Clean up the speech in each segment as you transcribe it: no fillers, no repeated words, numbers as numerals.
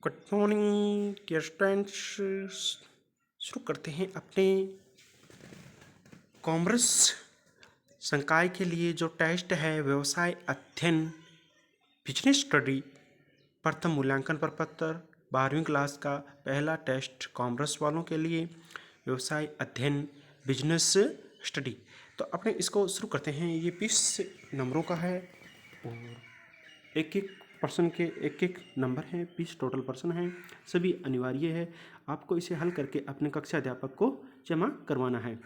Good morning dear students. शुरू करते हैं अपने कॉमर्स संकाय के लिए जो टेस्ट है व्यवसाय अध्ययन बिजनेस स्टडी प्रथम मूल्यांकन प्रपत्र 12वीं क्लास का पहला टेस्ट कॉमर्स वालों के लिए व्यवसाय अध्ययन बिजनेस स्टडी। तो अपने इसको शुरू करते हैं। ये 20 नंबरों का है और एक एक पर्सन के एक एक नंबर हैं। 20 टोटल पर्सन हैं, सभी अनिवार्य है। आपको इसे हल करके अपने कक्षा अध्यापक को जमा करवाना है।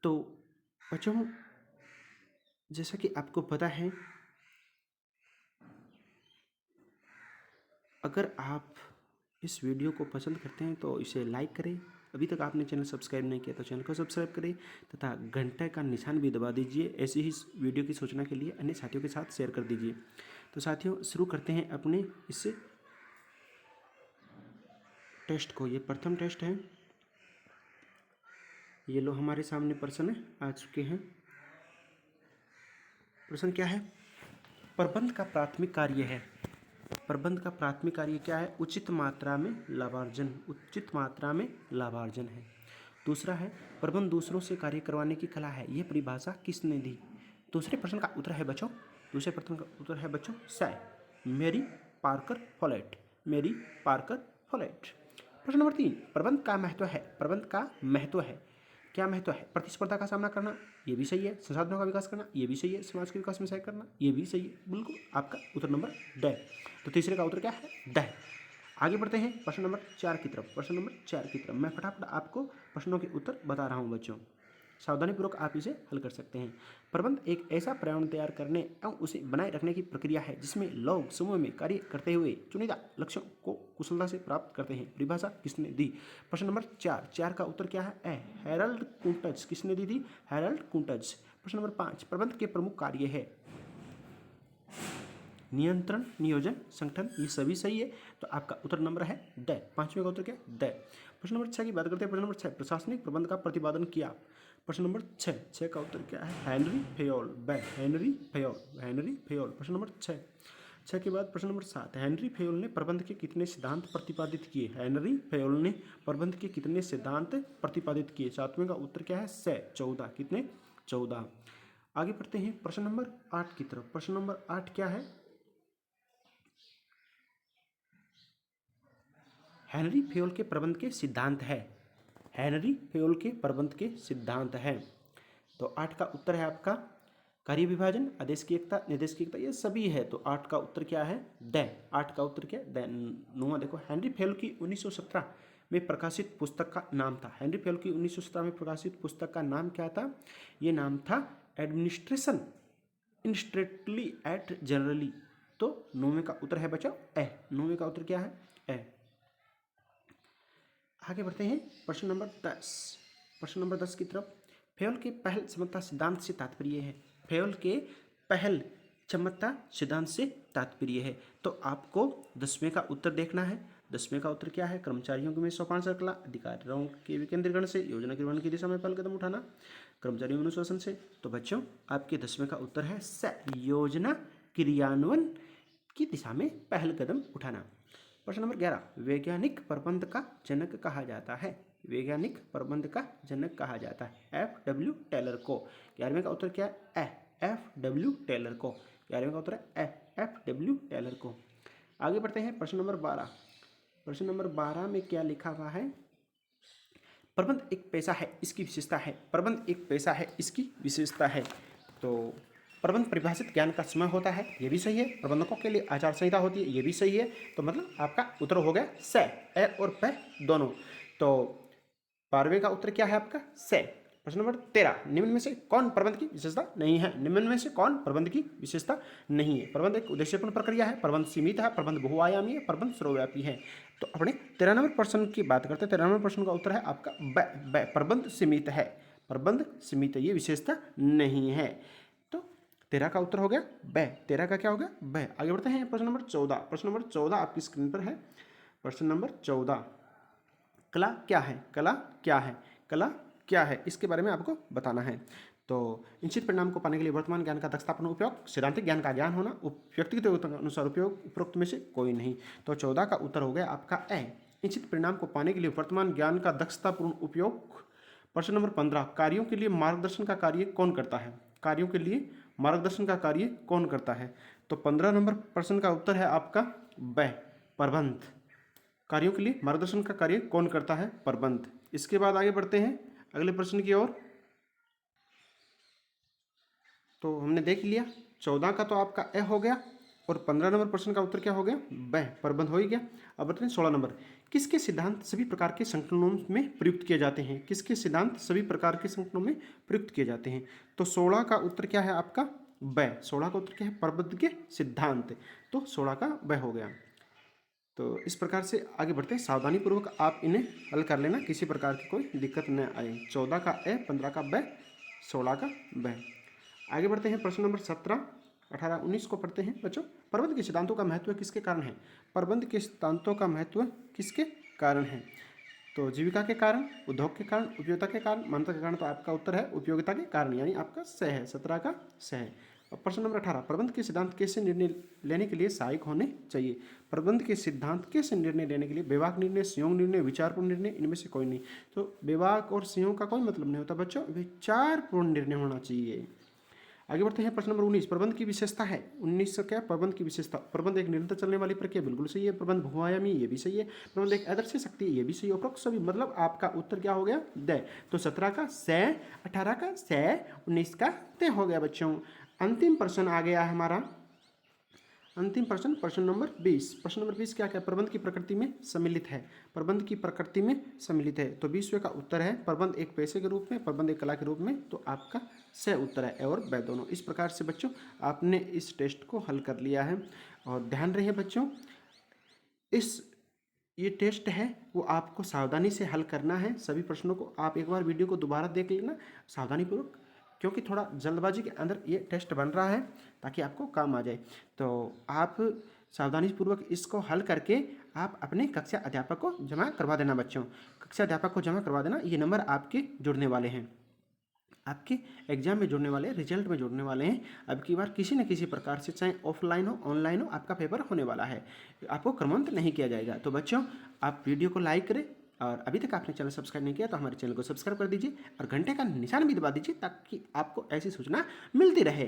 तो बच्चों, जैसा कि आपको पता है, अगर आप इस वीडियो को पसंद करते हैं तो इसे लाइक करें। अभी तक आपने चैनल सब्सक्राइब नहीं किया तो चैनल को सब्सक्राइब करें तथा घंटे का निशान भी दबा दीजिए। ऐसे ही वीडियो की सूचना के लिए अन्य साथियों के साथ शेयर कर दीजिए। तो साथियों, शुरू करते हैं अपने इस टेस्ट को। ये प्रथम टेस्ट है। ये लो, हमारे सामने प्रश्न आ चुके हैं। प्रश्न क्या है? प्रबंध का प्राथमिक कार्य है। प्रबंध का प्राथमिक कार्य क्या है? उचित मात्रा में लाभार्जन। उचित मात्रा में लाभार्जन है। दूसरा है प्रबंध दूसरों से कार्य करवाने की कला है। यह परिभाषा किसने दी? दूसरे प्रश्न का उत्तर है बच्चों, दूसरे प्रश्न का उत्तर है बच्चों सै मेरी पार्कर फोलेट। मेरी पार्कर फोलेट। प्रश्न नंबर 3, प्रबंध का महत्व है। प्रबंध का महत्व है, क्या महत्व है? प्रतिस्पर्धा का सामना करना, ये भी सही है। संसाधनों का विकास करना, ये भी सही है। समाज के विकास में सहायक करना, ये भी सही है। बिल्कुल आपका उत्तर नंबर ड। तो तीसरे का उत्तर क्या है? ड। आगे बढ़ते हैं प्रश्न नंबर 4 की तरफ। प्रश्न नंबर 4 की तरफ मैं फटाफट आपको प्रश्नों के उत्तर बता रहा हूं बच्चों, सावधानीपूर्वक आप इसे हल कर सकते हैं। प्रबंध एक ऐसा पर्यावरण तैयार करने एवं उसे बनाए रखने की प्रक्रिया है जिसमें लोग समूह में कार्य करते हुए चुनिंदा लक्ष्यों को कुशलता से प्राप्त करते हैं। परिभाषा किसने दी? प्रश्न नंबर 4 का उत्तर क्या है? ए, हैरल्ड कुंटज। किसने दी थी? हैरल्ड कुंटज। प्रश्न नंबर 5, प्रबंध के प्रमुख कार्य है नियंत्रण, नियोजन, संगठन, ये सभी सही है। तो आपका उत्तर नंबर है ड। पांचवें का उत्तर क्या? ड। प्रश्न नंबर 6 की बात करते हैं। प्रश्न नंबर 6, प्रशासनिक प्रबंध का प्रतिपादन किया। प्रश्न नंबर 6 का उत्तर क्या है? Henry Fayol. ब, हेनरी फेयोल। Henry Fayol. प्रश्न नंबर 6 के बाद प्रश्न नंबर 7, हेनरी फेयोल ने प्रबंध के कितने सिद्धांत प्रतिपादित किए? हेनरी फेयोल ने प्रबंध के कितने सिद्धांत प्रतिपादित किए? 7वें का उत्तर क्या है? 14। कितने? 14। आगे बढ़ते हैं प्रश्न नंबर 8 की तरफ। प्रश्न नंबर 8 क्या है? हेनरी फेयोल के प्रबंध के सिद्धांत है। हेनरी फेयोल के प्रबंध के सिद्धांत हैं। तो 8 का उत्तर है आपका कार्य विभाजन, आदेश की एकता, निर्देश की एकता, ये सभी है। तो 8 का उत्तर क्या है? ड। 8 का उत्तर क्या है? 9वां देखो, हेनरी फेयोल की 1917 में प्रकाशित पुस्तक का नाम था। हेनरी फेयोल की 1917 में प्रकाशित पुस्तक का नाम क्या था? ये नाम था administration in strictly eight generally. तो 9वें का उत्तर है बच्चों ए। 9वें का उत्तर क्या है? ए। आगे बढ़ते हैं प्रश्न नंबर 10। प्रश्न नंबर 10 की तरफ। फेयोल के पहल क्षमता सिद्धांत से तात्पर्य है। फेयोल के पहल क्षमता सिद्धांत से तात्पर्य है। तो आपको 10वें का उत्तर देखना है। 10वें का उत्तर क्या है? कर्मचारियों में सोपान श्रृंखला, अधिकारियों के विकेंद्रीकरण से योजना निर्माण की दिशा में पहल कदम उठाना, कर्मचारियों में अनुशासन से। तो बच्चों, आपके 10वें का उत्तर है स, योजना क्रियान्वयन की दिशा में पहल कदम उठाना। प्रश्न नंबर 11, वैज्ञानिक प्रबंध का जनक कहा जाता है। वैज्ञानिक प्रबंध का जनक कहा जाता है F.W. टेलर को। 11वें का उत्तर क्या है? F.W. टेलर को। 11वें का उत्तर है F.W. टेलर को। आगे बढ़ते हैं प्रश्न नंबर 12। प्रश्न नंबर 12 में क्या लिखा हुआ है? प्रबंध एक पेशा है, इसकी विशेषता है। प्रबंध एक पेशा है, इसकी विशेषता है। तो प्रबंध परिभाषित ज्ञान का समय होता है, ये भी सही है। प्रबंधकों के लिए आचार संहिता होती है, ये भी सही है। तो मतलब आपका उत्तर हो गया स, ए और प दोनों। तो 12वें का उत्तर क्या है आपका? स। प्रश्न नंबर 13, निम्न में से कौन प्रबंध की विशेषता नहीं है? निम्न में से कौन प्रबंध की विशेषता नहीं है? प्रबंध एक उद्देश्यपूर्ण प्रक्रिया है, प्रबंध सीमित है, प्रबंध बहुआयामी है, प्रबंध सर्वव्यापी है। तो अपने 13 नंबर प्रश्न की बात करते हैं। 13 नंबर प्रश्न का उत्तर है आपका ब, प्रबंध सीमित है। प्रबंध सीमित है, ये विशेषता नहीं है। तो 13 का उत्तर हो गया ब। 13 का क्या हो गया? ब। आगे बढ़ते हैं प्रश्न नंबर 14। प्रश्न नंबर 14 आपकी स्क्रीन पर है। प्रश्न नंबर 14, कला क्या है? कला क्या है? कला क्या है, इसके बारे में आपको बताना है। तो निश्चित परिणाम को पाने के लिए वर्तमान ज्ञान का दक्षतापूर्ण उपयोग, सैद्धांतिक ज्ञान का ज्ञान होना, व्यक्तिगत अनुसार उपयोग, उपरोक्त में से कोई नहीं। तो 14 का उत्तर हो गया आपका ए। निश्चित परिणाम को पाने के लिए वर्तमान ज्ञान का दक्षतापूर्ण उपयोग। प्रश्न नंबर 15, कार्यों के लिए मार्गदर्शन का कार्य कौन करता है? कार्यों के लिए मार्गदर्शन का कार्य कौन करता है? तो 15 नंबर प्रश्न का उत्तर है आपका ब, प्रबंध। कार्यों के लिए मार्गदर्शन का कार्य कौन करता है? प्रबंध। इसके बाद आगे बढ़ते हैं अगले प्रश्न की ओर। तो हमने देख लिया 14 का तो आपका ए हो गया और 15 नंबर प्रश्न का उत्तर क्या हो गया? ब, प्रबंध हो ही गया। अब बताते हैं 16 नंबर, किसके सिद्धांत सभी प्रकार के संगठनों में प्रयुक्त किए जाते हैं? किसके सिद्धांत सभी प्रकार के संगठनों में प्रयुक्त किए जाते हैं? तो 16 का उत्तर क्या है आपका? ब। 16 का उत्तर क्या है? प्रबंध के सिद्धांत। तो 16 का ब हो गया। तो इस प्रकार से आगे बढ़ते हैं, सावधानी पूर्वक आप इन्हें हल कर लेना, किसी प्रकार की कोई दिक्कत न आए। 14 का ए, 15 का ब, 16 का ब। आगे बढ़ते हैं प्रश्न नंबर 17, 18, 19 को पढ़ते हैं बच्चों। प्रबंध के सिद्धांतों का महत्व किसके कारण है? प्रबंध के सिद्धांतों का महत्व किसके कारण है? तो जीविका के कारण, उद्योग के कारण, उपयोगिता के कारण, मानवता के कारण। तो आपका उत्तर है उपयोगिता के कारण, यानी आपका स है, 17 का स है। और प्रश्न नंबर 18, प्रबंध के सिद्धांत कैसे निर्णय लेने के लिए सहायक होने चाहिए? प्रबंध के सिद्धांत कैसे निर्णय लेने के लिए? बेवाक निर्णय, संयोग निर्णय, विचारपूर्ण निर्णय, इनमें से कोई नहीं। तो बेवाक और संयोग का कोई मतलब नहीं होता बच्चों, विचारपूर्ण निर्णय होना चाहिए। आगे बढ़ते हैं प्रश्न नंबर 19, प्रबंध की विशेषता है। 19 का क्या? प्रबंध की विशेषता। प्रबंध एक निरंतर चलने वाली प्रक्रिया, बिल्कुल सही है। प्रबंध बहुआयामी, ये भी सही है। प्रबंध एक आदर्श शक्ति, ये भी सही है। उपरोक्त सभी, मतलब आपका उत्तर क्या हो गया? द। तो 17 का स, 18 का स, 19 का त हो गया बच्चों। अंतिम प्रश्न आ गया हमारा, अंतिम प्रश्न, प्रश्न नंबर 20। प्रश्न नंबर 20 क्या क्या? प्रबंध की प्रकृति में सम्मिलित है। प्रबंध की प्रकृति में सम्मिलित है। तो 20वें का उत्तर है प्रबंध एक पेशे के रूप में, प्रबंध एक कला के रूप में। तो आपका स उत्तर है, ए और ब दोनों। इस प्रकार से बच्चों आपने इस टेस्ट को हल कर लिया है। और ध्यान रहे बच्चों, ये टेस्ट है वो आपको सावधानी से हल करना है। सभी प्रश्नों को आप एक बार वीडियो को दोबारा देख लेना सावधानीपूर्वक, क्योंकि थोड़ा जल्दबाजी के अंदर ये टेस्ट बन रहा है ताकि आपको काम आ जाए। तो आप सावधानीपूर्वक इसको हल करके आप अपने कक्षा अध्यापक को जमा करवा देना बच्चों। कक्षा अध्यापक को जमा करवा देना, ये नंबर आपके जुड़ने वाले हैं, आपके एग्जाम में जुड़ने वाले हैं, रिजल्ट में जुड़ने वाले हैं। अब की बार किसी न किसी प्रकार से, चाहे ऑफलाइन हो ऑनलाइन हो, आपका पेपर होने वाला है, आपको क्रमांकित नहीं किया जाएगा। तो बच्चों आप वीडियो को लाइक करें, और अभी तक आपने चैनल सब्सक्राइब नहीं किया तो हमारे चैनल को सब्सक्राइब कर दीजिए और घंटे का निशान भी दबा दीजिए, ताकि आपको ऐसी सूचना मिलती रहे।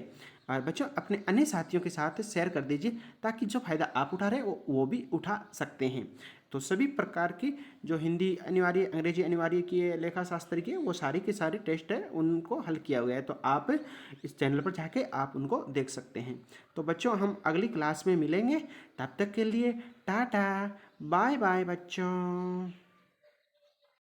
और बच्चों अपने अन्य साथियों के साथ शेयर कर दीजिए, ताकि जो फायदा आप उठा रहे हो वो भी उठा सकते हैं। तो सभी प्रकार की जो हिंदी अनिवार्य, अंग्रेजी अनिवार्य की, लेखा शास्त्र की, वो सारी के सारे टेस्ट है उनको हल किया गया है। तो आप इस चैनल पर जाके आप उनको देख सकते हैं। तो बच्चों हम अगली क्लास में मिलेंगे, तब तक के लिए टाटा बाय बाय बच्चों।